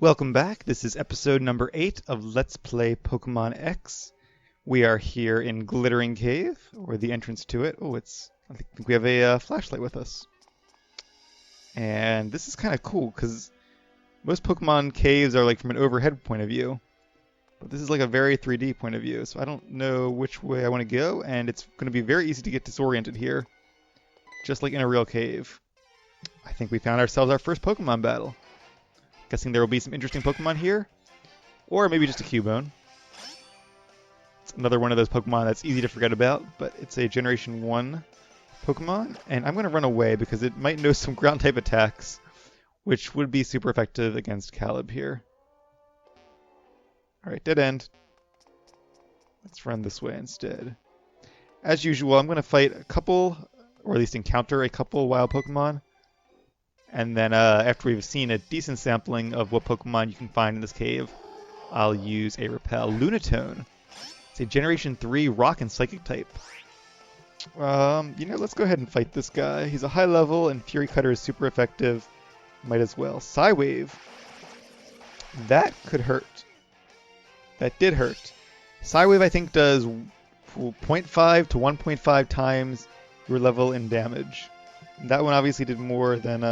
Welcome back. This is episode number 8 of Let's Play Pokémon X. We are here in Glittering Cave, or the entrance to it. I think we have a flashlight with us. And this is kind of cool, because most Pokemon caves are like from an overhead point of view. But this is like a very 3D point of view, so I don't know which way I want to go, and it's going to be very easy to get disoriented here. Just like in a real cave. I think we found ourselves our first Pokemon battle. Guessing there will be some interesting Pokemon here. Or maybe just a Cubone. It's another one of those Pokemon that's easy to forget about, but it's a Generation 1 Pokemon. And I'm going to run away because it might know some ground-type attacks, which would be super effective against Caleb here. Alright, dead end. Let's run this way instead. As usual, I'm going to fight a couple, or at least encounter a couple wild Pokemon. And then after we've seen a decent sampling of what Pokemon you can find in this cave, I'll use a Repel. Lunatone. It's a Generation 3 Rock and Psychic type. Let's go ahead and fight this guy. He's a high level, and Fury Cutter is super effective. Might as well. Psywave. That could hurt. That did hurt. Psywave, I think, does 0.5 to 1.5 times your level in damage. That one obviously did more than,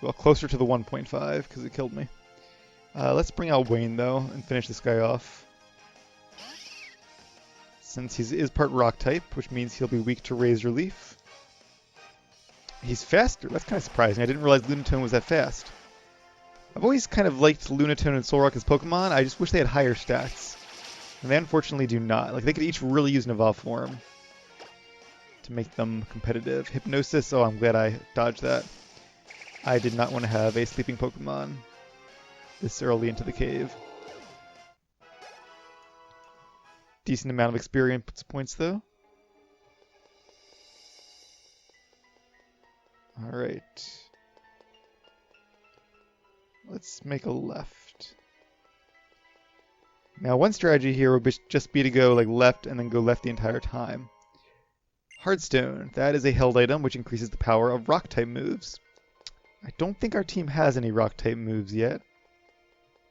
closer to the 1.5 because it killed me. Let's bring out Wayne, though, and finish this guy off. Since he is part rock type, which means he'll be weak to Razor Leaf. He's faster. That's kind of surprising. I didn't realize Lunatone was that fast. I've always kind of liked Lunatone and Solrock as Pokemon. I just wish they had higher stats. And they unfortunately do not. Like, they could each really use an Evolve form to make them competitive. Hypnosis, oh, I'm glad I dodged that. I did not want to have a sleeping Pokemon this early into the cave. Decent amount of experience points, though. Alright. Let's make a left. Now, one strategy here would just be to go like left and then go left the entire time. Heartstone. That is a held item, which increases the power of rock-type moves. I don't think our team has any rock-type moves yet.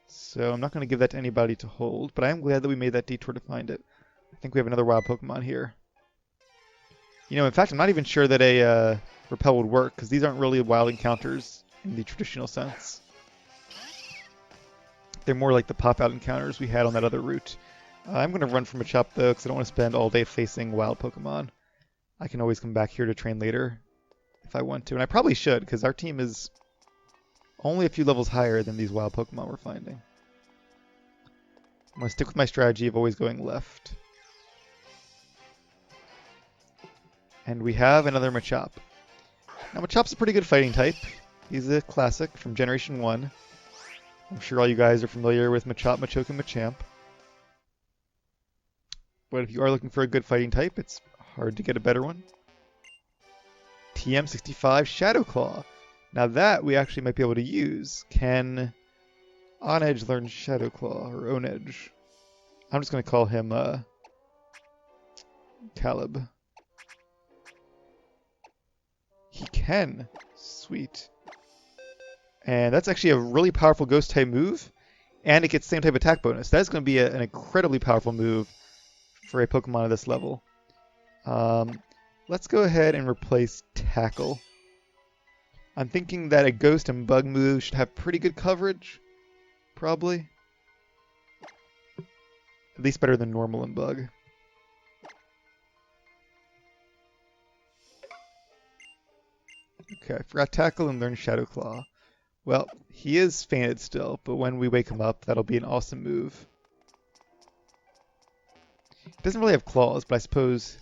So I'm not going to give that to anybody to hold, but I am glad that we made that detour to find it. I think we have another wild Pokemon here. In fact, I'm not even sure that a Repel would work, because these aren't really wild encounters in the traditional sense. They're more like the pop-out encounters we had on that other route. I'm going to run from Machop, though, because I don't want to spend all day facing wild Pokemon. I can always come back here to train later if I want to. And I probably should, because our team is only a few levels higher than these wild Pokemon we're finding. I'm going to stick with my strategy of always going left. And we have another Machop. Now, Machop's a pretty good fighting type. He's a classic from Generation 1. I'm sure all you guys are familiar with Machop, Machoke, and Machamp. But if you are looking for a good fighting type, it's hard to get a better one. TM65 Shadow Claw. Now that we actually might be able to use. Can Onedge learn Shadow Claw, or Onedge? I'm just going to call him Caleb. He can. Sweet. And that's actually a really powerful ghost type move, and it gets the same type attack bonus. That is going to be an incredibly powerful move for a Pokemon of this level. Let's go ahead and replace Tackle. I'm thinking that a Ghost and Bug move should have pretty good coverage. Probably. At least better than Normal and Bug. Okay, I forgot Tackle and learn Shadow Claw. Well, he is fainted still, but when we wake him up, that'll be an awesome move. He doesn't really have claws, but I suppose,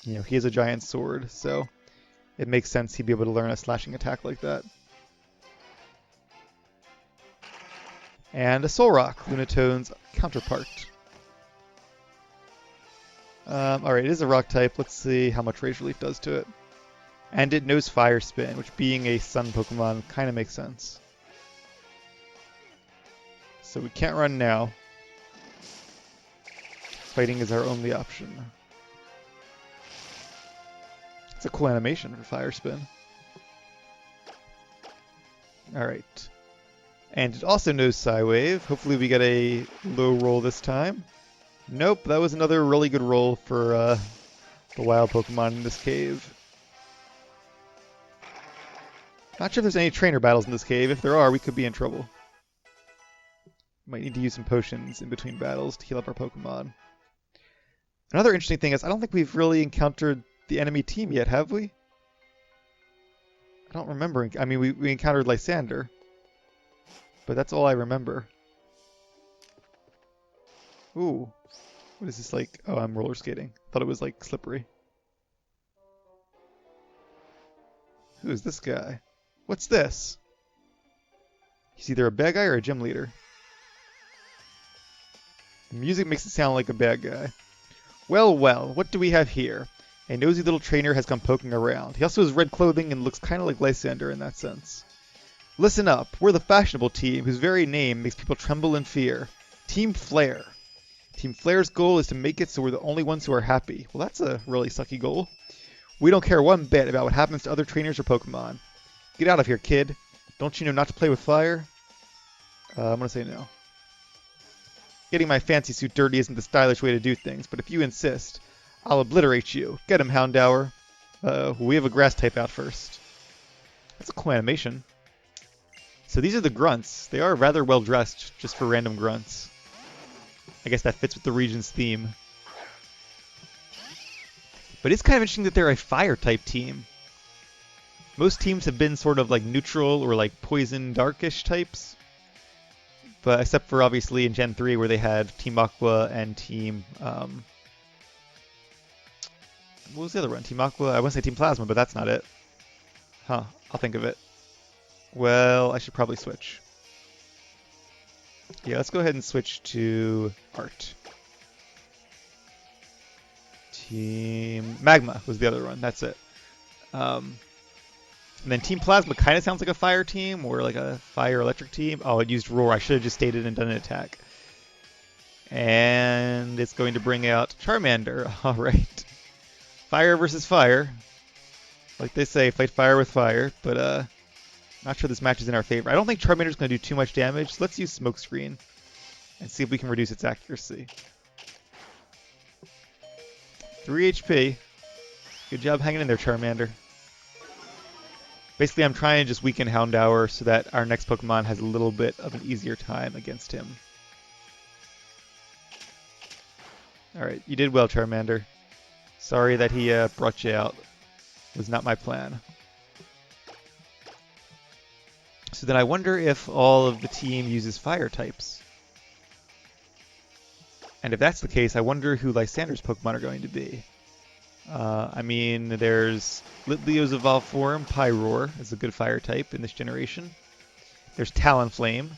he has a giant sword, so it makes sense he'd be able to learn a slashing attack like that. And a Solrock, Lunatone's counterpart. Alright, it is a rock type. Let's see how much Razor Leaf does to it. And it knows Fire Spin, which being a sun Pokemon kind of makes sense. So we can't run now. Fighting is our only option. It's a cool animation for Fire Spin. Alright. And it also knows Psywave. Hopefully we get a low roll this time. Nope, that was another really good roll for the wild Pokemon in this cave. Not sure if there's any trainer battles in this cave. If there are, we could be in trouble. Might need to use some potions in between battles to heal up our Pokemon. Another interesting thing is I don't think we've really encountered the enemy team yet, have we? I don't remember. I mean, we encountered Lysander. But that's all I remember. Ooh. What is this like? Oh, I'm roller skating. Thought it was like slippery. Who is this guy? What's this? He's either a bad guy or a gym leader. The music makes it sound like a bad guy. Well, well, what do we have here? A nosy little trainer has come poking around. He also has red clothing and looks kind of like Lysander in that sense. Listen up, we're the fashionable team whose very name makes people tremble in fear. Team Flare. Team Flare's goal is to make it so we're the only ones who are happy. Well, that's a really sucky goal. We don't care one bit about what happens to other trainers or Pokemon. Get out of here, kid. Don't you know not to play with fire? I'm gonna say no. Getting my fancy suit dirty isn't the stylish way to do things, but if you insist, I'll obliterate you. Get him, Houndour. We have a grass type out first. That's a cool animation. So these are the grunts. They are rather well dressed, just for random grunts. I guess that fits with the region's theme. But it's kind of interesting that they're a fire type team. Most teams have been sort of like neutral or like poison darkish types. But except for obviously in Gen 3 where they had Team Aqua and Team... what was the other one? Team Aqua? I want to say Team Plasma, but that's not it. Huh, I'll think of it. Well, I should probably switch. Yeah, let's go ahead and switch to Art. Team Magma was the other one. That's it. And then Team Plasma kind of sounds like a fire team or like a fire electric team. Oh, it used Roar. I should have just stayed and done an attack. And it's going to bring out Charmander. All right. Fire versus fire. Like they say, fight fire with fire. But not sure this match is in our favor. I don't think Charmander's going to do too much damage. So let's use Smokescreen and see if we can reduce its accuracy. 3 HP. Good job hanging in there, Charmander. Basically, I'm trying to just weaken Houndour so that our next Pokemon has a little bit of an easier time against him. Alright, you did well, Charmander. Sorry that he brought you out. It was not my plan. So then I wonder if all of the team uses fire types. And if that's the case, I wonder who Lysander's Pokemon are going to be. I mean, there's Litleo's evolved form, Pyroar, is a good fire type in this generation. There's Talonflame,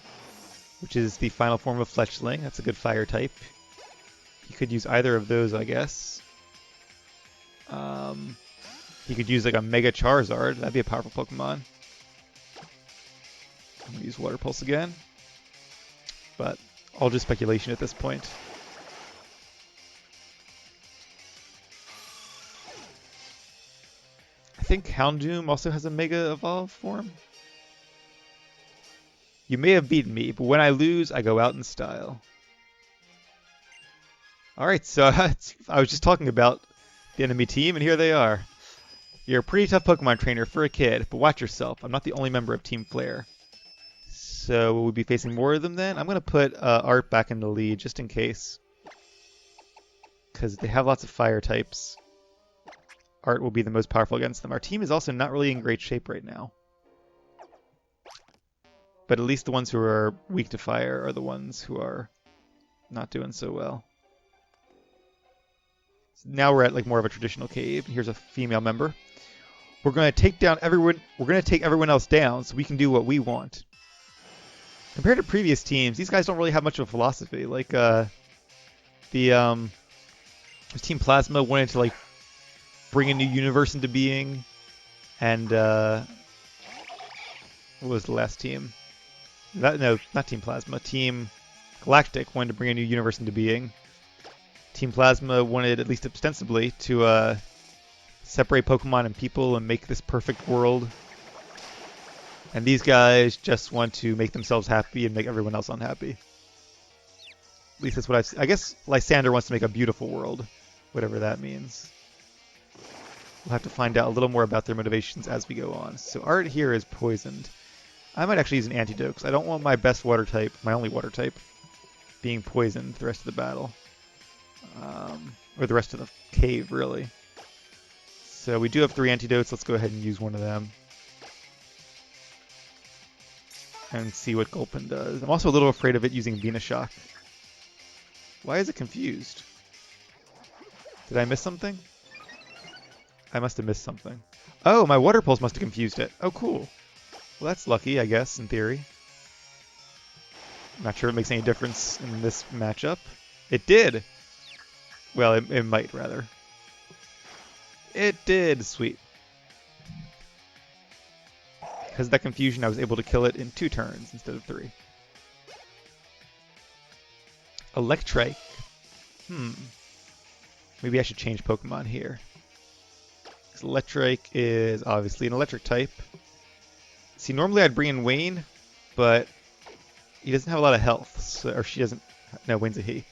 which is the final form of Fletchling. That's a good fire type. He could use either of those, I guess. He could use like a Mega Charizard. That'd be a powerful Pokemon. I'm going to use Water Pulse again. But all just speculation at this point. I think Houndoom also has a Mega Evolve form. You may have beaten me, but when I lose, I go out in style. Alright, so I was just talking about the enemy team, and here they are. You're a pretty tough Pokemon trainer for a kid, but watch yourself. I'm not the only member of Team Flare. So will we be facing more of them then? I'm going to put Art back in the lead, just in case. Because they have lots of fire types. Art will be the most powerful against them. Our team is also not really in great shape right now. But at least the ones who are weak to fire are the ones who are not doing so well. So now we're at like more of a traditional cave. Here's a female member. We're going to take down everyone. We're going to take everyone else down so we can do what we want. Compared to previous teams, these guys don't really have much of a philosophy. Like Team Plasma wanted to like bring a new universe into being, and what was the last team? No, not Team Plasma. Team Galactic wanted to bring a new universe into being. Team Plasma wanted, at least ostensibly, to separate Pokemon and people and make this perfect world. And these guys just want to make themselves happy and make everyone else unhappy. At least that's what I've seen. I guess Lysander wants to make a beautiful world, whatever that means. We'll have to find out a little more about their motivations as we go on. So Art here is poisoned. I might actually use an antidote, because I don't want my best water type, my only water type, being poisoned the rest of the battle. Or the rest of the cave, really. So we do have 3 antidotes. Let's go ahead and use one of them. And see what Gulpin does. I'm also a little afraid of it using Venoshock. Why is it confused? Did I miss something? I must have missed something. Oh, my Water Pulse must have confused it. Oh, cool. Well, that's lucky, I guess, in theory. I'm not sure if it makes any difference in this matchup. It did! Well, it might, rather. It did! Sweet. Because of that confusion, I was able to kill it in 2 turns instead of 3. Electrike. Maybe I should change Pokemon here. Because Electrike is obviously an electric type. See, normally I'd bring in Wayne, but he doesn't have a lot of health. So, or she doesn't. No, Wayne's a he.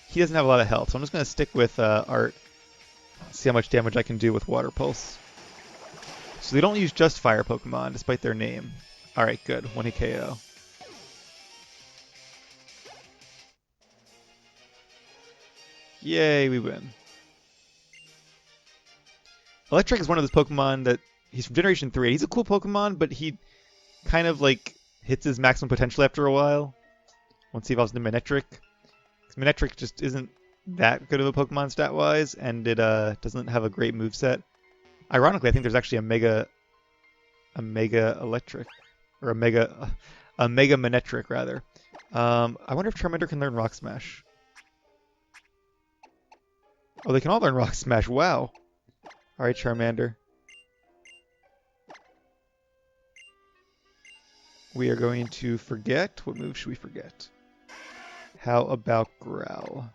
He doesn't have a lot of health, so I'm just going to stick with Art. See how much damage I can do with Water Pulse. So they don't use just fire Pokemon, despite their name. Alright, good. 1-hit KO. Yay, we win. Electric is one of those Pokemon that... He's from Generation 3. He's a cool Pokemon, but he kind of, like, hits his maximum potential after a while. Once he evolves into Manectric. Manectric just isn't that good of a Pokemon stat-wise, and it doesn't have a great moveset. Ironically, I think there's actually a Mega Electric, or a Mega Manectric rather. I wonder if Charmander can learn Rock Smash. Oh, they can all learn Rock Smash. Wow. All right, Charmander. We are going to forget. What move should we forget? How about Growl?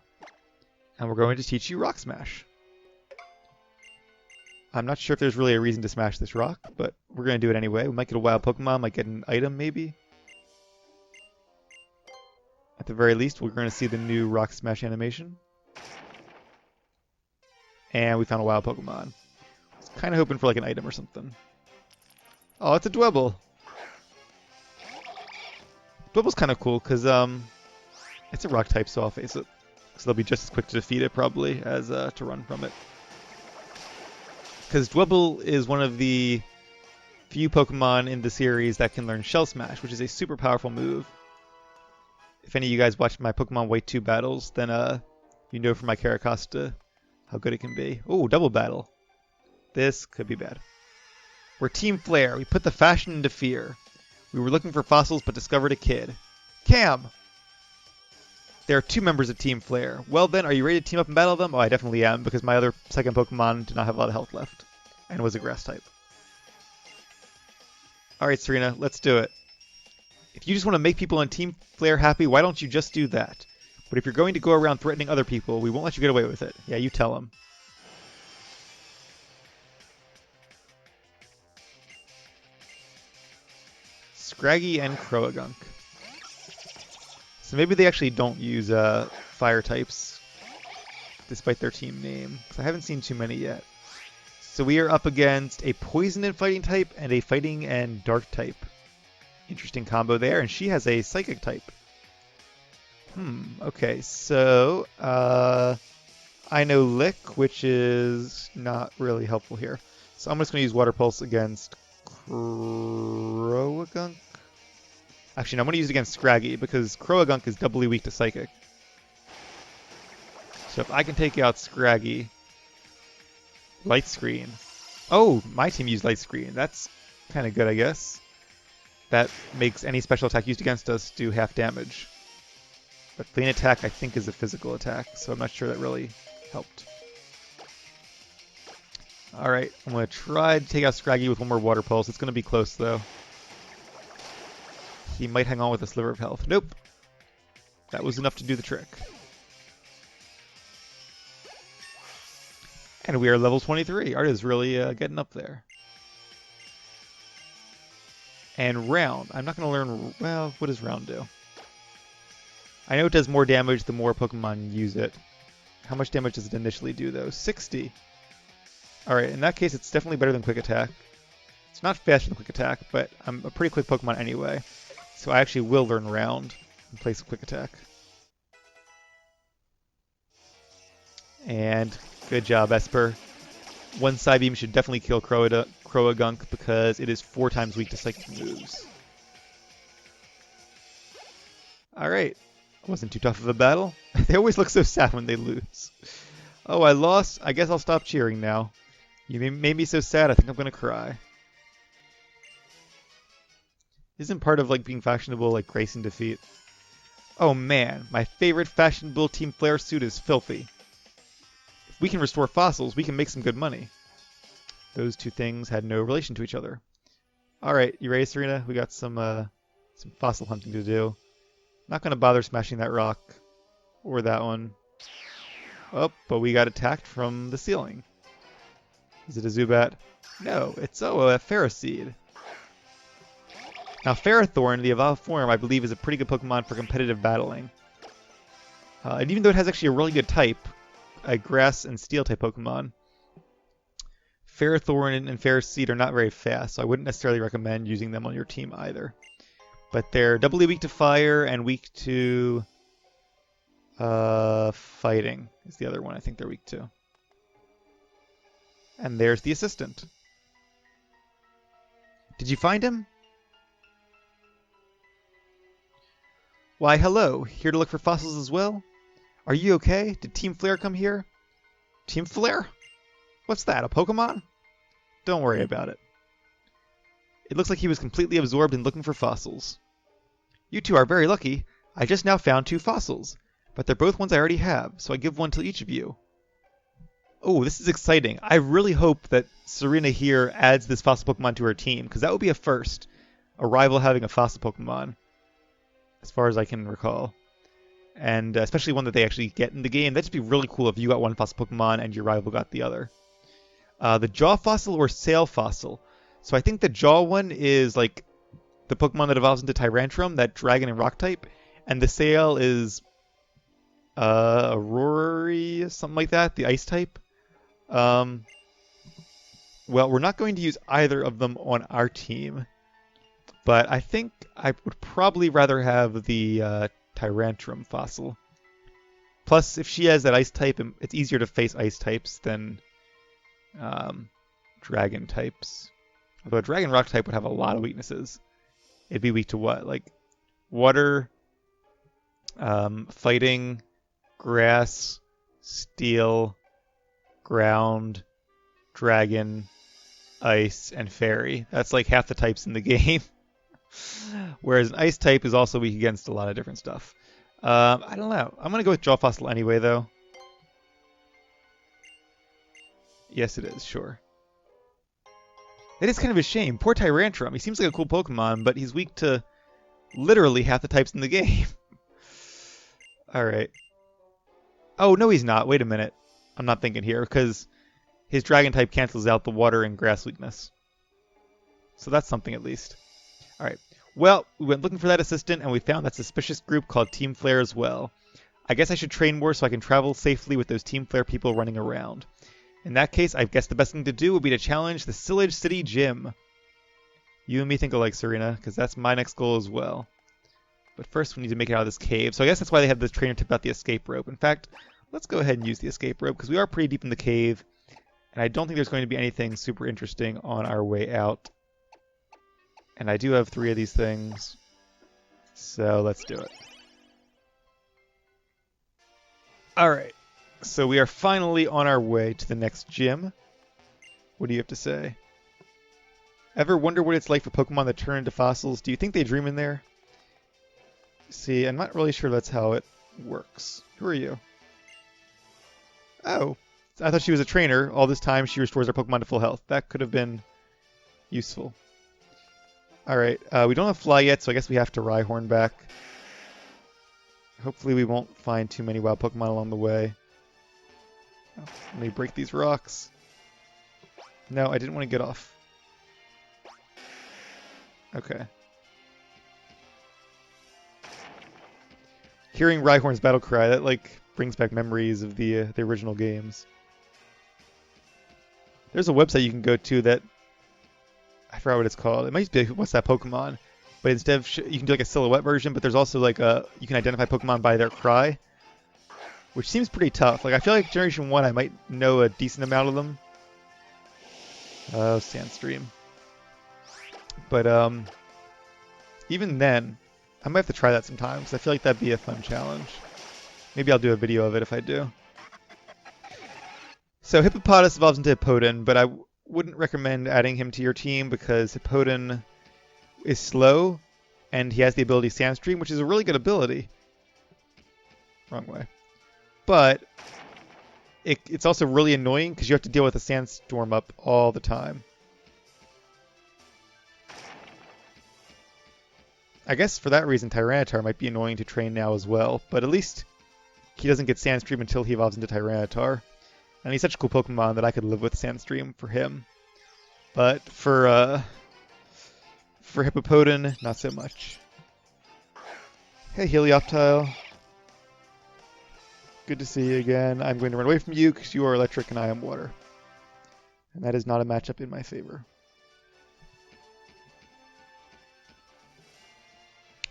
And we're going to teach you Rock Smash. I'm not sure if there's really a reason to smash this rock, but we're going to do it anyway. We might get a wild Pokemon, might get an item maybe. At the very least, we're going to see the new Rock Smash animation. And we found a wild Pokemon. I was kind of hoping for like an item or something. Oh, it's a Dwebble. Dwebble's kind of cool because it's a rock type, so I'll face it. So they'll be just as quick to defeat it probably as to run from it. Because Dwebble is one of the few Pokemon in the series that can learn Shell Smash, which is a super powerful move. If any of you guys watched my Pokemon White 2 battles, then you know from my Caracosta how good it can be. Oh, double battle. This could be bad. We're Team Flare. We put the fashion into fear. We were looking for fossils but discovered a kid. Cam! There are 2 members of Team Flare. Well then, are you ready to team up and battle them? Oh, I definitely am, because my other second Pokemon did not have a lot of health left. And was a grass type. Alright, Serena, let's do it. If you just want to make people on Team Flare happy, why don't you just do that? But if you're going to go around threatening other people, we won't let you get away with it. Yeah, you tell them. Scraggy and Croagunk. So maybe they actually don't use fire types, despite their team name. Because I haven't seen too many yet. So we are up against a poison and fighting type and a fighting and dark type. Interesting combo there, and she has a psychic type. Okay, so I know Lick, which is not really helpful here. So I'm just going to use Water Pulse against Croagunk. Actually, no, I'm going to use it against Scraggy, because Croagunk is doubly weak to Psychic. So if I can take out Scraggy... Light Screen. Oh, my team used Light Screen. That's kind of good, I guess. That makes any special attack used against us do half damage. But Feint Attack, I think, is a physical attack, so I'm not sure that really helped. Alright, I'm going to try to take out Scraggy with one more Water Pulse. It's going to be close, though. He might hang on with a sliver of health. Nope. That was enough to do the trick. And we are level 23. Art is really getting up there. And round. I'm not going to learn... Well, what does round do? I know it does more damage the more Pokemon use it. How much damage does it initially do, though? 60. Alright, in that case, it's definitely better than Quick Attack. It's not faster than Quick Attack, but I'm a pretty quick Pokemon anyway. So I actually will learn round in place of Quick Attack. And good job, Esper. One Psybeam should definitely kill Croagunk because it is 4 times weak to psychic moves. Alright. Wasn't too tough of a battle. They always look so sad when they lose. Oh, I lost. I guess I'll stop cheering now. You made me so sad, I think I'm going to cry. Isn't part of like being fashionable like grace and defeat? Oh man, my favorite fashionable Team Flare suit is filthy. If we can restore fossils, we can make some good money. Those two things had no relation to each other. Alright, you ready, Serena? We got some fossil hunting to do. Not going to bother smashing that rock. Or that one. Oh, but we got attacked from the ceiling. Is it a Zubat? No, it's a Ferroseed. Now, Ferrothorn, the evolved form, I believe is a pretty good Pokemon for competitive battling. And even though it has actually a really good type, a Grass and Steel type Pokemon, Ferrothorn and Ferroseed are not very fast, so I wouldn't necessarily recommend using them on your team either. But they're doubly weak to Fire and weak to Fighting is the other one I think they're weak to. And there's the assistant. Did you find him? Why, hello. Here to look for fossils as well? Are you okay? Did Team Flare come here? Team Flare? What's that, a Pokemon? Don't worry about it. It looks like he was completely absorbed in looking for fossils. You two are very lucky. I just now found 2 fossils, but they're both ones I already have, so I give one to each of you. Oh, this is exciting. I really hope that Serena here adds this fossil Pokemon to her team, because that would be a first. A rival having a fossil Pokemon, as far as I can recall. And especially one that they actually get in the game. That'd just be really cool if you got one fossil Pokemon and your rival got the other. The Jaw Fossil or Sail Fossil. So I think the Jaw one is like the Pokemon that evolves into Tyrantrum, that Dragon and Rock type. And the Sail is Aurori, something like that, the Ice type. Well, we're not going to use either of them on our team. But I think I would probably rather have the Tyrantrum fossil. Plus, if she has that Ice type, it's easier to face Ice types than Dragon types. Although a Dragon Rock type would have a lot of weaknesses. It'd be weak to what? Like Water, Fighting, Grass, Steel, Ground, Dragon, Ice, and Fairy. That's like half the types in the game. Whereas an Ice type is also weak against a lot of different stuff. I don't know. I'm going to go with Jaw Fossil anyway, though. Yes, it is, sure. It is kind of a shame. Poor Tyrantrum. He seems like a cool Pokemon, but he's weak to literally half the types in the game. Alright. Oh, no he's not. Wait a minute. I'm not thinking here, because his Dragon type cancels out the Water and Grass weakness. So that's something at least. Alright. Well, we went looking for that assistant, and we found that suspicious group called Team Flare as well. I guess I should train more so I can travel safely with those Team Flare people running around. In that case, I guess the best thing to do would be to challenge the Sillage City Gym. You and me think alike, Serena, because that's my next goal as well. But first, we need to make it out of this cave. So I guess that's why they have this trainer tip about the escape rope. In fact, let's go ahead and use the escape rope, because we are pretty deep in the cave. And I don't think there's going to be anything super interesting on our way out. And I do have 3 of these things. So let's do it. Alright. So we are finally on our way to the next gym. What do you have to say? Ever wonder what it's like for Pokemon that turn into fossils? Do you think they dream in there? See, I'm not really sure that's how it works. Who are you? Oh, I thought she was a trainer. All this time she restores our Pokemon to full health. That could have been useful. Alright, we don't have Fly yet, so I guess we have to Rhyhorn back. Hopefully we won't find too many wild Pokemon along the way. Oh, let me break these rocks. No, I didn't want to get off. Okay. Hearing Rhyhorn's battle cry, that like brings back memories of the original games. There's a website you can go to that I forgot what it's called. It might be what's that Pokemon, but instead of you can do like a silhouette version, but there's also like you can identify Pokemon by their cry, which seems pretty tough. Like I feel like Generation 1 I might know a decent amount of them. Oh, Sandstream. But even then, I might have to try that sometime because I feel like that'd be a fun challenge. Maybe I'll do a video of it if I do. So Hippopotas evolves into Hippowdon, but I wouldn't recommend adding him to your team because Hippowdon is slow and he has the ability Sandstream, which is a really good ability. Wrong way. But it's also really annoying because you have to deal with a Sandstorm up all the time. I guess for that reason Tyranitar might be annoying to train now as well, but at least he doesn't get Sandstream until he evolves into Tyranitar. And he's such a cool Pokemon that I could live with Sandstream for him. But for Hippowdon, not so much. Hey Helioptile. Good to see you again. I'm going to run away from you because you are electric and I am water. And that is not a matchup in my favor.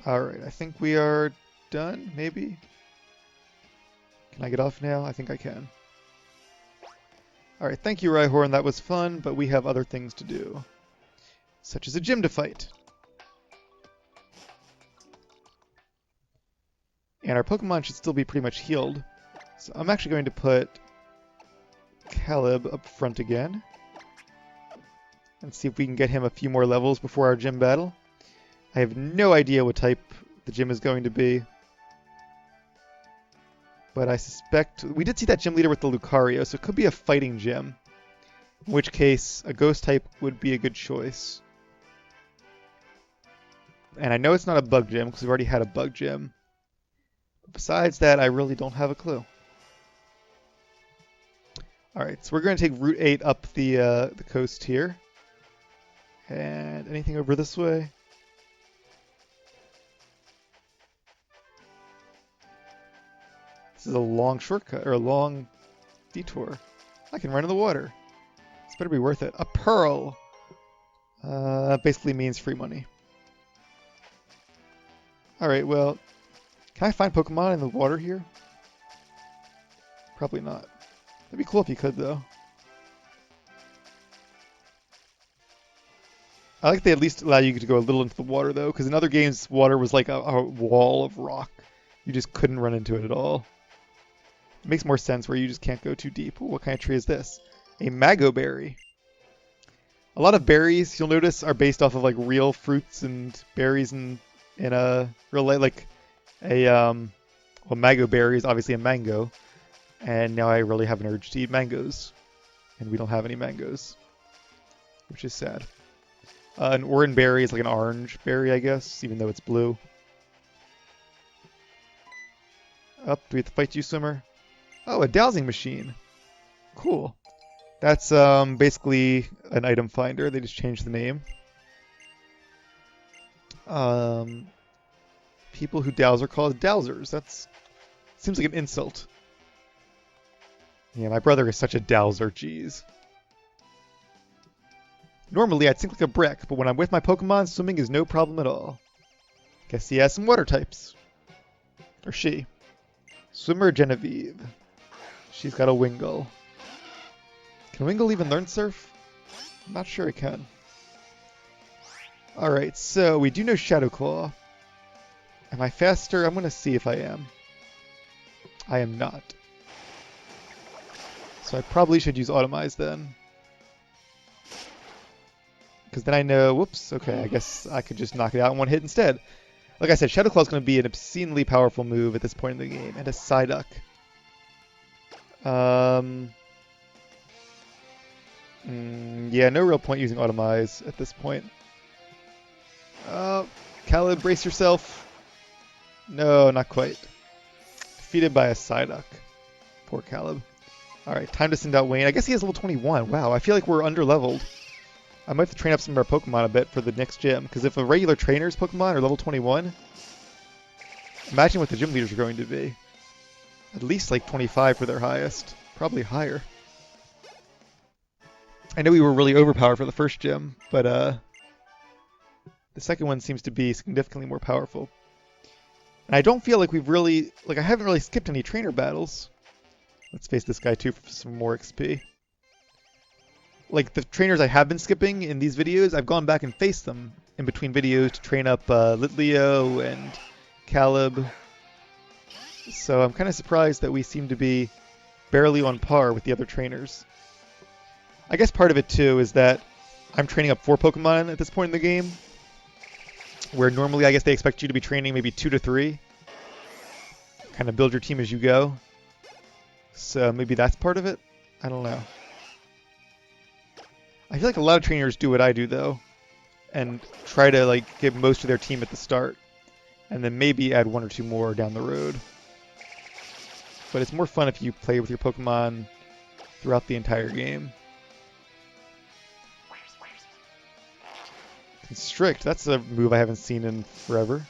Alright, I think we are done, maybe? Can I get off now? I think I can. Alright, thank you, Rhyhorn. That was fun, but we have other things to do. Such as a gym to fight. And our Pokemon should still be pretty much healed. So I'm actually going to put Caleb up front again. And see if we can get him a few more levels before our gym battle. I have no idea what type the gym is going to be. But I suspect... We did see that gym leader with the Lucario, so it could be a fighting gym. In which case, a ghost type would be a good choice. And I know it's not a bug gym, because we've already had a bug gym. But besides that, I really don't have a clue. Alright, so we're going to take Route 8 up the coast here. And anything over this way? This is a long shortcut, or a long detour. I can run in the water. This better be worth it. A pearl! That basically means free money. Alright, well, can I find Pokemon in the water here? Probably not. That'd be cool if you could, though. I like they at least allow you to go a little into the water, though, because in other games, water was like a wall of rock. You just couldn't run into it at all. It makes more sense where you just can't go too deep. Ooh, what kind of tree is this? A Mago Berry. A lot of berries, you'll notice, are based off of like real fruits and berries in a real life. Like well, Mago Berry is obviously a mango, and now I really have an urge to eat mangoes, and we don't have any mangoes, which is sad. An Oran Berry is like an orange berry, I guess, even though it's blue. Up, do we have to fight you, swimmer? Oh, a dowsing machine. Cool. That's basically an item finder. They just changed the name. People who dowse are called dowsers. That seems like an insult. Yeah, my brother is such a dowser, jeez. Normally, I'd sink like a brick, but when I'm with my Pokemon, swimming is no problem at all. Guess he has some water types. Or she. Swimmer Genevieve. She's got a Wingull. Can Wingull even learn Surf? I'm not sure it can. Alright, so we do know Shadow Claw. Am I faster? I'm going to see if I am. I am not. So I probably should use Automize then. Because then I know, whoops, okay, I guess I could just knock it out in one hit instead. Like I said, Shadow Claw is going to be an obscenely powerful move at this point in the game. And a Psyduck. Yeah, no real point using Automize at this point. Caleb, brace yourself. No, not quite. Defeated by a Psyduck. Poor Caleb. Alright, time to send out Wayne. I guess he has level 21. Wow, I feel like we're under-leveled. I might have to train up some of our Pokemon a bit for the next gym, because if a regular trainer's Pokemon are level 21, imagine what the gym leaders are going to be. At least like 25 for their highest. Probably higher. I know we were really overpowered for the first gym, but the second one seems to be significantly more powerful. And I don't feel like we've really, like I haven't really skipped any trainer battles. Let's face this guy too for some more XP. Like the trainers I have been skipping in these videos, I've gone back and faced them in between videos to train up Litleo and Caleb. So I'm kind of surprised that we seem to be barely on par with the other trainers. I guess part of it too is that I'm training up 4 Pokemon at this point in the game, where normally I guess they expect you to be training maybe 2 to 3. Kind of build your team as you go. So maybe that's part of it? I don't know. I feel like a lot of trainers do what I do though, and try to like get most of their team at the start, and then maybe add 1 or 2 more down the road. But it's more fun if you play with your Pokemon throughout the entire game. Constrict, that's a move I haven't seen in forever.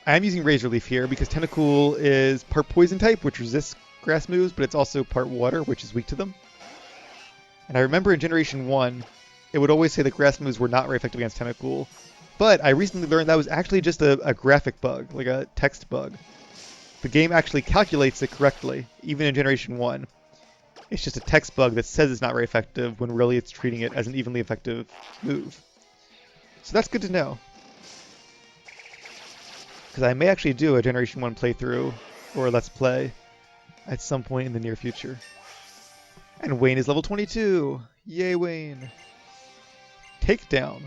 I am using Razor Leaf here because Tentacool is part Poison type, which resists grass moves, but it's also part Water, which is weak to them. And I remember in Generation 1, it would always say that grass moves were not very effective against Tentacool. But I recently learned that was actually just a graphic bug, like a text bug. The game actually calculates it correctly, even in Generation 1. It's just a text bug that says it's not very effective when really it's treating it as an evenly effective move. So that's good to know. Because I may actually do a Generation 1 playthrough, or Let's Play, at some point in the near future. And Wayne is level 22! Yay, Wayne! Takedown.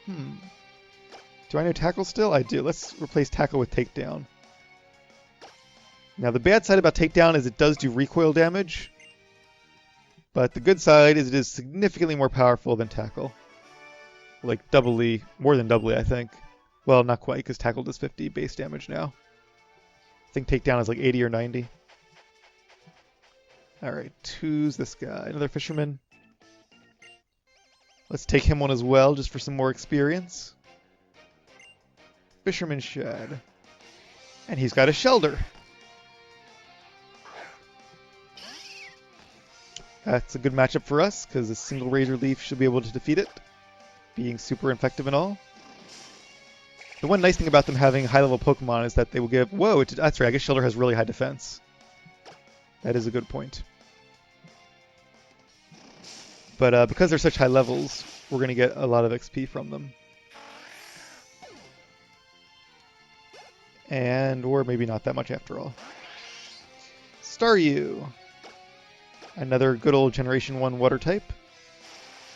Do I know Tackle still? I do. Let's replace Tackle with Takedown. Now the bad side about Takedown is it does do recoil damage, but the good side is it is significantly more powerful than Tackle. Like doubly, more than doubly I think. Well, not quite, because Tackle does 50 base damage now. I think Takedown is like 80 or 90. Alright, who's this guy? Another fisherman. Let's take him on as well, just for some more experience. Fisherman Shed. And he's got a Shelter. That's a good matchup for us, because a single Razor Leaf should be able to defeat it, being super effective and all. The one nice thing about them having high-level Pokemon is that they will give... Whoa, that's right, I guess Shelter has really high defense. That is a good point. But because they're such high levels, we're going to get a lot of XP from them. Or maybe not that much after all. Staryu. Another good old Generation 1 Water type.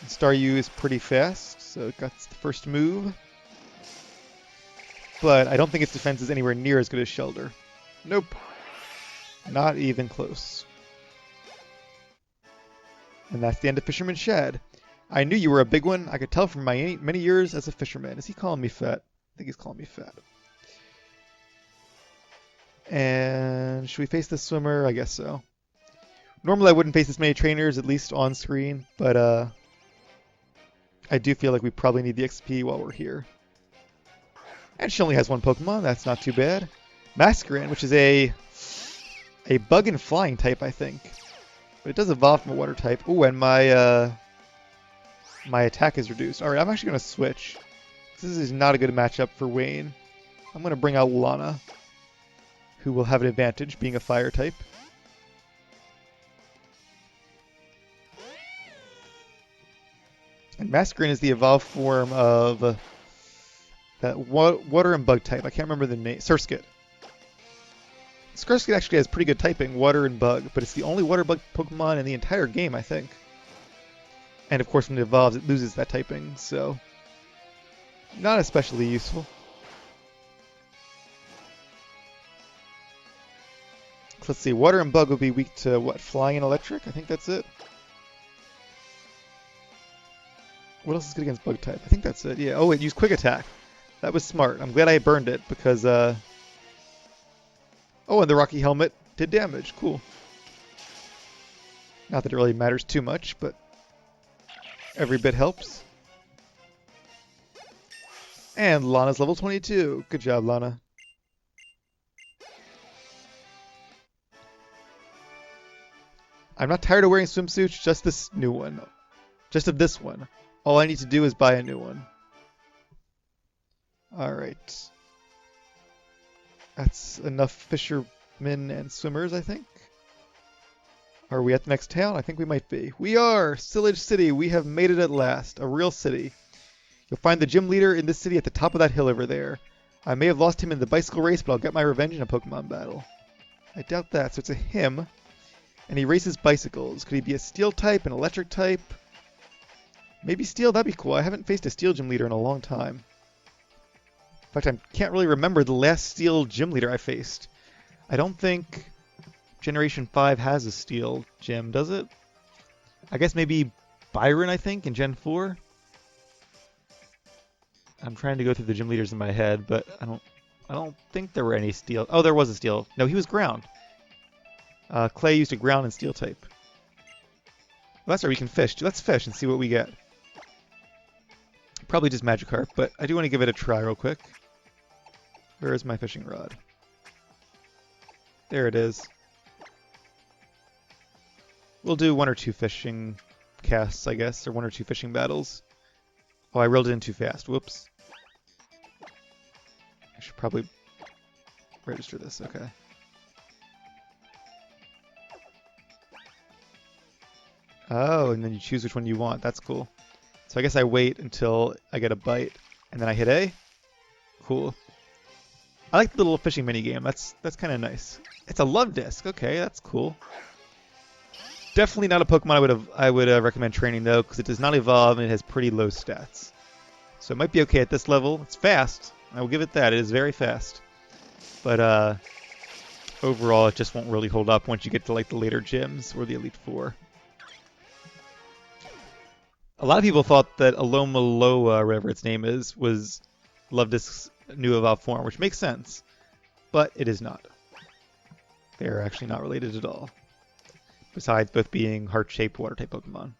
And Staryu is pretty fast, so it got the first move. But I don't think its defense is anywhere near as good as Shelter. Nope. Not even close. And that's the end of Fisherman Shed. I knew you were a big one. I could tell from my many years as a fisherman. Is he calling me fat? I think he's calling me fat. And should we face the swimmer? I guess so. Normally I wouldn't face this many trainers, at least on screen, but I do feel like we probably need the XP while we're here. And she only has 1 Pokemon, that's not too bad. Masquerain, which is a bug and flying type, I think. But it does evolve from a water type. Ooh, and my attack is reduced. Alright, I'm actually going to switch. This is not a good matchup for Wayne. I'm going to bring out Lana, who will have an advantage, being a fire type. And Masquerain is the evolved form of that water and bug type. I can't remember the name. Surskit. Surskit actually has pretty good typing, water and bug, but it's the only water bug Pokemon in the entire game, I think. And of course, when it evolves, it loses that typing, so not especially useful. Let's see, water and bug will be weak to what? Flying and electric? I think that's it. What else is good against bug type? I think that's it, yeah. Oh, it used quick attack. That was smart. I'm glad I burned it because, oh, and the Rocky Helmet did damage. Cool. Not that it really matters too much, but Every bit helps. And Lana's level 22. Good job, Lana. I'm not tired of wearing swimsuits, just this new one. Just of this one. All I need to do is buy a new one. Alright. That's enough fishermen and swimmers, I think. Are we at the next town? I think we might be. We are! Sillage City! We have made it at last. A real city. You'll find the gym leader in this city at the top of that hill over there. I may have lost him in the bicycle race, but I'll get my revenge in a Pokemon battle. I doubt that, so it's a him. And he races bicycles. Could he be a steel type, an electric type? Maybe steel, that'd be cool. I haven't faced a steel gym leader in a long time. In fact, I can't really remember the last steel gym leader I faced. I don't think Generation 5 has a steel gym, does it? I guess maybe Byron, I think, in Gen 4? I'm trying to go through the gym leaders in my head, but I don't think there were any steel. Oh, there was a steel. No, he was ground. Clay used a ground and steel type. Well, that's right, we can fish. Let's fish and see what we get. Probably just Magikarp, but I do want to give it a try real quick. Where is my fishing rod? There it is. We'll do 1 or 2 fishing casts, I guess, or 1 or 2 fishing battles. Oh, I reeled it in too fast. Whoops. I should probably register this. Okay. Oh, and then you choose which one you want. That's cool. So I guess I wait until I get a bite, and then I hit A. Cool. I like the little fishing mini game. That's kind of nice. It's a love disc. Okay, that's cool. Definitely not a Pokemon I would recommend training though, because it does not evolve and it has pretty low stats. So it might be okay at this level. It's fast. I will give it that. It is very fast. But overall, it just won't really hold up once you get to like the later gyms or the Elite Four. A lot of people thought that Alomaloa, whatever its name is, was Luvdisc's new evolved form, which makes sense. But it is not. They are actually not related at all. Besides both being heart-shaped water-type Pokemon.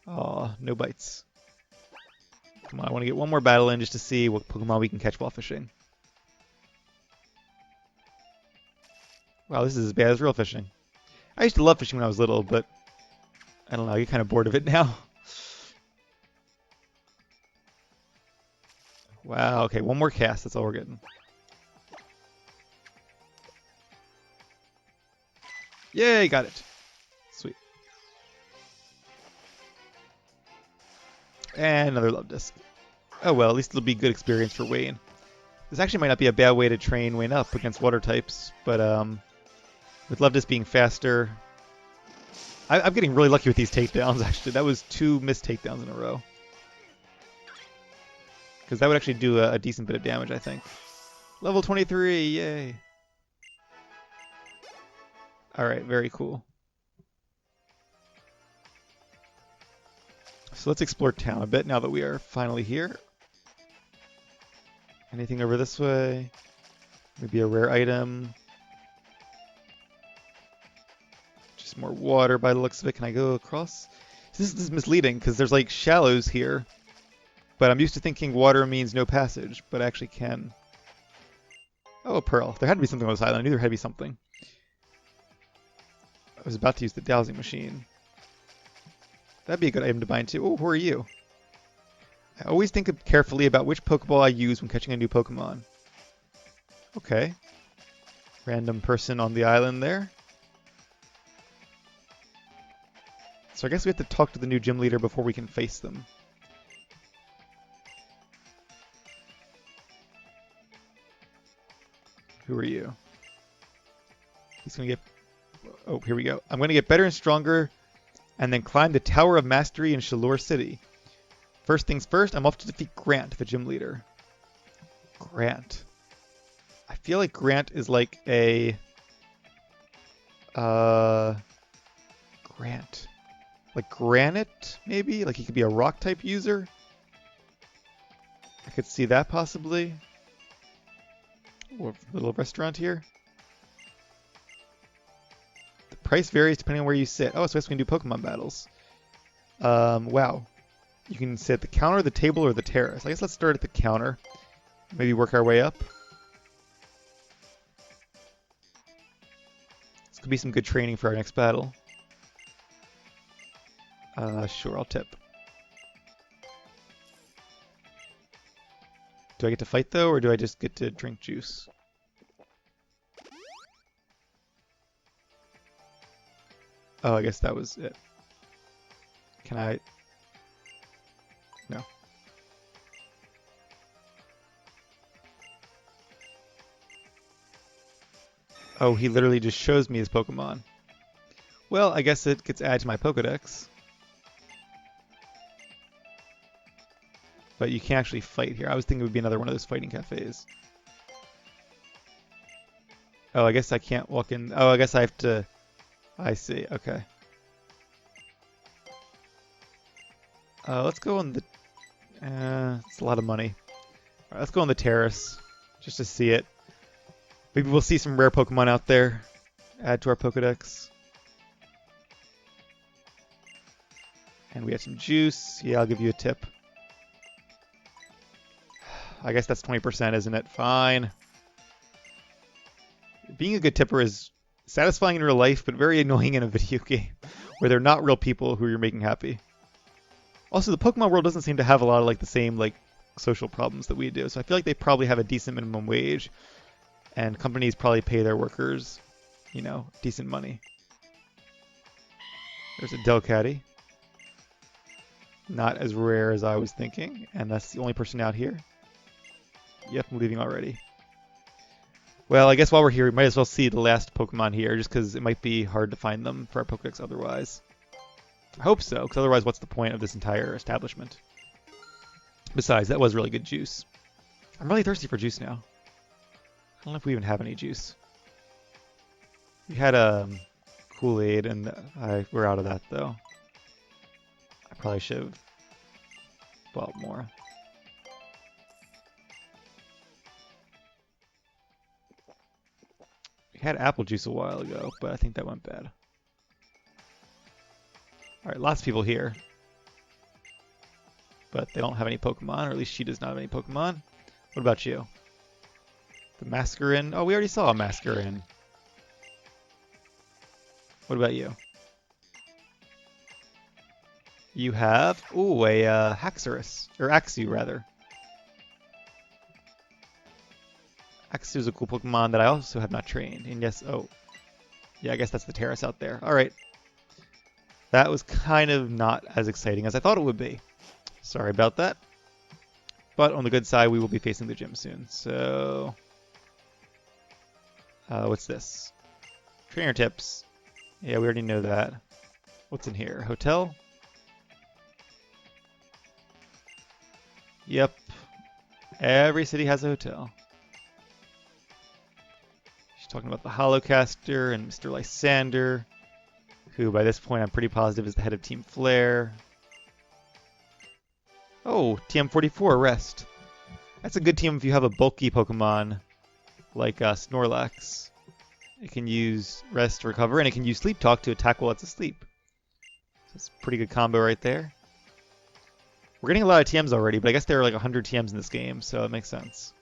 Aw, no bites. Come on, I want to get one more battle in just to see what Pokemon we can catch while fishing. Wow, this is as bad as real fishing. I used to love fishing when I was little, but I don't know, I get kind of bored of it now. Wow, okay, one more cast, that's all we're getting. Yay, got it. Sweet. And another love disc. Oh well, at least it'll be good experience for Wayne. This actually might not be a bad way to train Wayne up against water types, but with love disc being faster, I'm getting really lucky with these takedowns, actually. That was 2 missed takedowns in a row. Because that would actually do a decent bit of damage, I think. Level 23, yay! Alright, very cool. So let's explore town a bit now that we are finally here. Anything over this way? Maybe a rare item. Just more water by the looks of it. Can I go across? This is misleading because there's like shallows here. But I'm used to thinking water means no passage, but I actually can. Oh, a pearl. There had to be something on this island. I knew there had to be something. I was about to use the dowsing machine. That'd be a good item to bind too. Oh, who are you? I always think carefully about which Pokeball I use when catching a new Pokemon. Okay. Random person on the island there. So I guess we have to talk to the new gym leader before we can face them. Who are you? He's gonna get... Oh, here we go. I'm gonna get better and stronger and then climb the Tower of Mastery in Shalor City. First things first, I'm off to defeat Grant, the gym leader. Grant. I feel like Grant is like a... Grant. Like Granite, maybe? Like he could be a rock-type user? I could see that possibly. Or a little restaurant here. The price varies depending on where you sit. Oh, so I guess we can do Pokemon battles. Wow. You can sit at the counter, the table, or the terrace. I guess let's start at the counter. Maybe work our way up. This could be some good training for our next battle. Sure, I'll tip. Do I get to fight, though, or do I just get to drink juice? Oh, I guess that was it. Can I... No. Oh, he literally just shows me his Pokemon. Well, I guess it gets added to my Pokedex. But you can't actually fight here. I was thinking it would be another one of those fighting cafes. Oh, I guess I can't walk in. Oh, I guess I have to... I see. Okay. Let's go on the... it's a lot of money. All right, let's go on the terrace just to see it. Maybe we'll see some rare Pokemon out there. Add to our Pokedex. And we have some juice. Yeah, I'll give you a tip. I guess that's 20%, isn't it? Fine. Being a good tipper is satisfying in real life, but very annoying in a video game where they're not real people who you're making happy. Also, the Pokemon world doesn't seem to have a lot of like the same like social problems that we do, so I feel like they probably have a decent minimum wage, and companies probably pay their workers, you know, decent money. There's a Delcatty. Not as rare as I was thinking, and that's the only person out here. Yep, I'm leaving already. Well, I guess while we're here, we might as well see the last Pokemon here, just because it might be hard to find them for our Pokedex otherwise. I hope so, because otherwise what's the point of this entire establishment? Besides, that was really good juice. I'm really thirsty for juice now. I don't know if we even have any juice. We had Kool-Aid, and we're out of that, though. I probably should have bought more. We had apple juice a while ago, but I think that went bad. Alright, lots of people here. But they don't have any Pokemon, or at least she does not have any Pokemon. What about you? The Mascarin? Oh, we already saw a Mascarin. What about you? You have, ooh, a Haxorus, or Axew rather. Axew is a cool Pokemon that I also have not trained. And yes, oh, yeah, I guess that's the terrace out there. All right. That was kind of not as exciting as I thought it would be. Sorry about that. But on the good side, we will be facing the gym soon. So, what's this? Trainer tips. Yeah, we already know that. What's in here? Hotel? Yep. Every city has a hotel. She's talking about the Holocaster and Mr. Lysander, who by this point I'm pretty positive is the head of Team Flare. Oh, TM44, Rest. That's a good team if you have a bulky Pokemon like Snorlax. It can use Rest to recover, and it can use Sleep Talk to attack while it's asleep. So it's a pretty good combo right there. We're getting a lot of TMs already, but I guess there are like 100 TMs in this game, so it makes sense.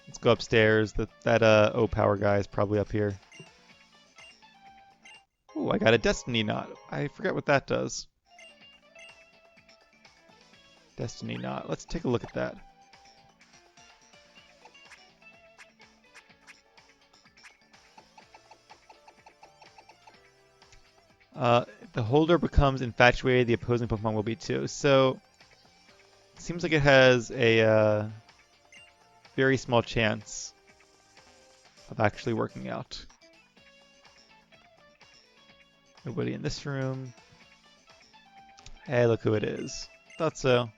Let's go upstairs. That O-Power guy is probably up here. Ooh, I got a Destiny Knot. I forget what that does. Destiny Knot. Let's take a look at that. If the holder becomes infatuated, the opposing Pokemon will be too. So, it seems like it has a very small chance of actually working out. Nobody in this room. Hey, look who it is. Thought so.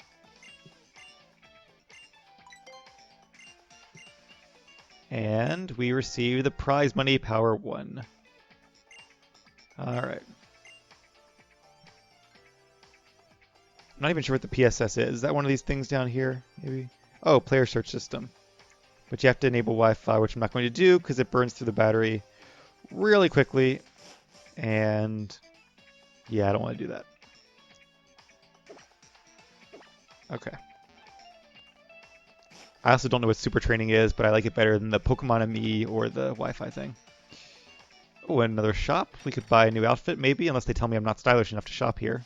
And we receive the prize money power 1. Alright. I'm not even sure what the PSS is. Is that one of these things down here? Maybe? Oh, player search system. But you have to enable Wi-Fi, which I'm not going to do because it burns through the battery really quickly. And Yeah, I don't want to do that. Okay. I also don't know what super training is, but I like it better than the Pokemon Me or the Wi-Fi thing. Oh, another shop. We could buy a new outfit, maybe, unless they tell me I'm not stylish enough to shop here.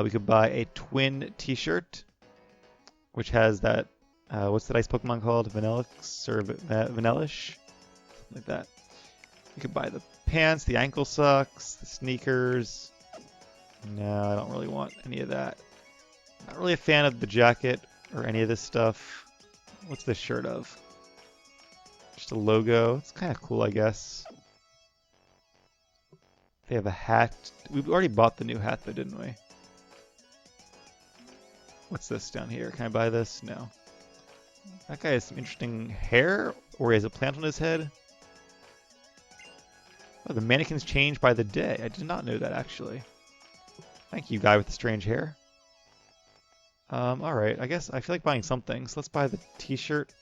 We could buy a twin t-shirt, which has that, what's that ice Pokemon called? Vanillix or Vanillish? Something like that. We could buy the pants, the ankle socks, the sneakers. No, I don't really want any of that. Not really a fan of the jacket or any of this stuff. What's this shirt of? Just a logo. It's kind of cool, I guess. They have a hat. We already bought the new hat, though, didn't we? What's this down here? Can I buy this? No. That guy has some interesting hair, or he has a plant on his head. Oh, the mannequins change by the day. I did not know that, actually. Thank you, guy with the strange hair. Alright, I guess I feel like buying something, so let's buy the t-shirt.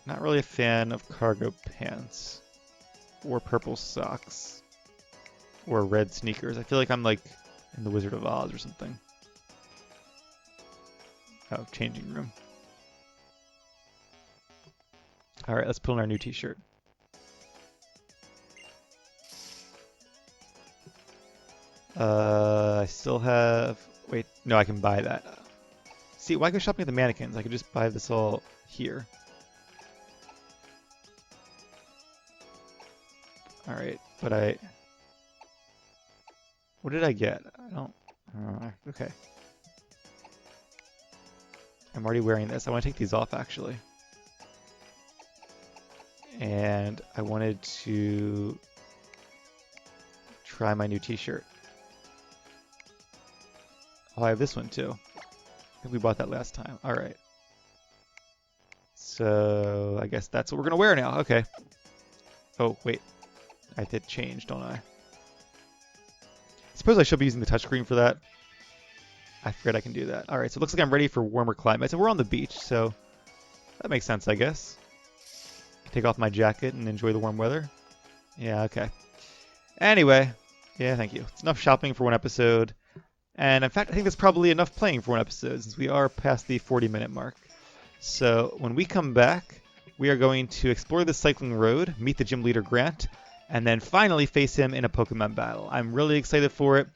Not really a fan of cargo pants. Or purple socks. Or red sneakers. I feel like I'm like in the Wizard of Oz or something. Oh, changing room. Alright, let's put on our new t-shirt. I still have... Wait, no, I can buy that. See, why go shopping at the mannequins? I could just buy this all here. Alright, but I... What did I get? I don't... okay. I'm already wearing this. I want to take these off, actually. And I wanted to try my new t-shirt. Oh, I have this one too. I think we bought that last time. Alright. So, I guess that's what we're going to wear now. Okay. Oh, wait. I did change, don't I? I suppose I should be using the touchscreen for that. I forget I can do that. Alright, so it looks like I'm ready for warmer climates. And we're on the beach, so that makes sense, I guess. Take off my jacket and enjoy the warm weather. Yeah, okay. Anyway, yeah, thank you. It's enough shopping for one episode. And in fact, I think that's probably enough playing for one episode, since we are past the 40-minute mark. So when we come back, we are going to explore the cycling road, meet the gym leader Grant, and then finally face him in a Pokemon battle. I'm really excited for it,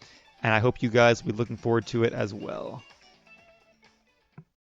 and I hope you guys will be looking forward to it as well.